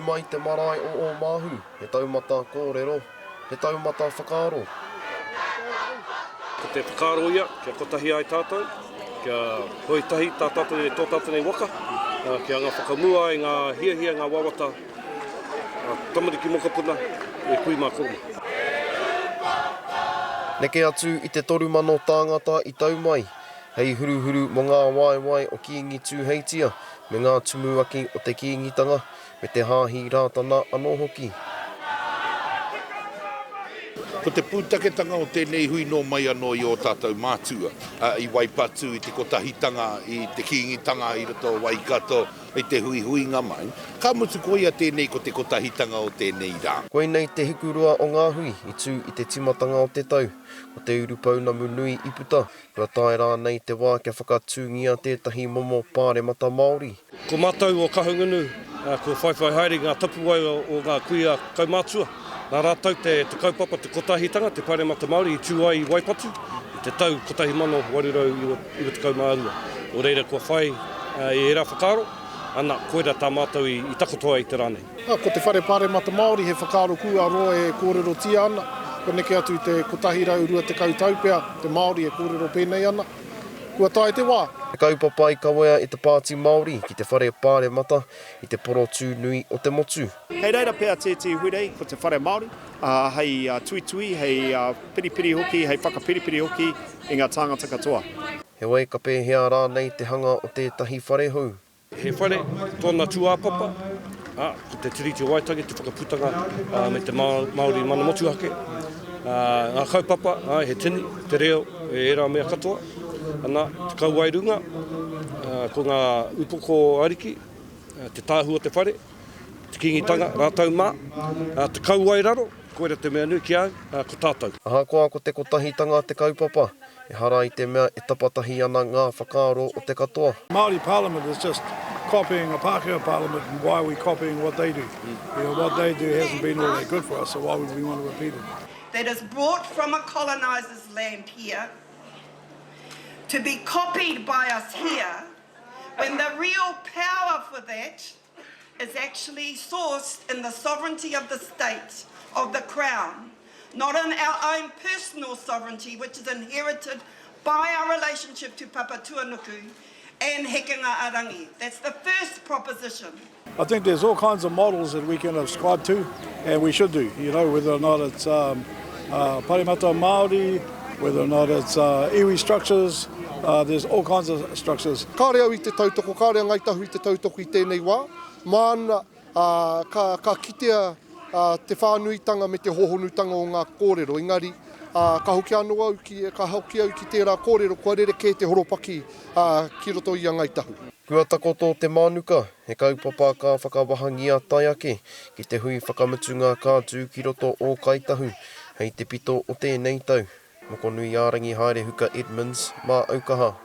mai te marae o Omāhu, he taumata kōrero, he taumata whakaaro. Ko te whakaaro ia, kia kotahi ai tātou, kia hoi tahi tā tātou e tō tātou nei waka, kia ngā whakamua e ngā hia ngā wawata, tamariki mokapuna e kui mā koruma. Neke atu i te torumano tāngata i tau mai, hei huruhuru mo ngā waiwai o Kīngitanga, me ngā tumuaki o te Kīngitanga, me te hāhi rātana anō hoki. Ko te pūtaketanga o tēnei hui no mai anō i o tātou mātua, i waipatu, i te kotahitanga, i te Kīngitanga, i roto waikato, i te hui ngā mai. Ka mutu koia tēnei ko te kotahitanga o tēnei rā. Koe nei te hikurua o ngā hui, i tū i te timatanga o te tau, o te urupaunamu nui i puta, kua tae rā nei te wā kia whakatūngia tētahi momo pāremata Māori. Ko mātou o kahungunu, ko whaiwhai haere ngā tapu wai o ngā kuia kaumātua. Nā rātou te kaupapa, te kotahitanga, te pāremata Māori i tū ai i Waipatu, i te tau kotahi mano warirau i te kaumārua. O reira kua whai i era whakaaro, ana koera tā mātou i takotoa i te rānei. Ko te whare pāremata Māori, he whakaaro kūaro e kōrero tia ana. Ko neke atu i te kotahi rau rua te kautaupea, te Māori e kōrero pēnei ana. Kua tae te wā. Te kaupapa i kawea i te pāti Māori, ki te whare pāremata, i te porotu nui o te motu. Hei reira pēr te hurei ko te whare Māori, hei tui, hei piripiri hoki, hei whakapiripiri hoki i ngā tāngata katoa. He wei ka pēhea rā nei te hanga o tētahi whare hou. He whare, tōna tuapapa, ko te tiriti o Waitangi, te whakaputanga me te Māori mana motu hake. Ngā kaupapa, he tini, te reo, e era mea katoa. Ana, te kauwairunga, ko ngā upoko ariki, te tāhua te whare, te Kīngitanga, rātau mā, te kauwairaro, koera te mea nui ki au, ko tātou. Ahakoa ko te kotahitanga te kaupapa, e hara i te mea e tapatahi ana ngā whakaaro o te katoa. Māori Parliament is just copying a Pākehā Parliament, and why are we copying what they do? You know, what they do hasn't been all that good for us, so why would we want to repeat it? That is brought from a coloniser's land here, to be copied by us here, when the real power for that is actually sourced in the sovereignty of the state, of the Crown, not in our own personal sovereignty, which is inherited by our relationship to Papatuanuku and Hekenga Arangi. That's the first proposition. I think there's all kinds of models that we can ascribe to, and we should do, you know, whether or not it's pāremata Māori, whether or not it's iwi structures, there's all kinds of structures. Kāre au i te tautoko, kāre ngaitahu i te tautoko i tēnei wā. Māna ka kitea te whānuitanga me te hohonutanga o ngā kōrero. Engari, ka hoki anō au ki tērā kōrero, kua rereke te horopaki ki roto i a ngaitahu. Kua takoto te mānuka, he kaupapa ka whakawahangia tai ake, ki te hui whakamutunga ka tū ki roto o kaitahu, hei te pito o tēnei tau. Moko nui ārangi haere huka Edmonds, mā Aukaha.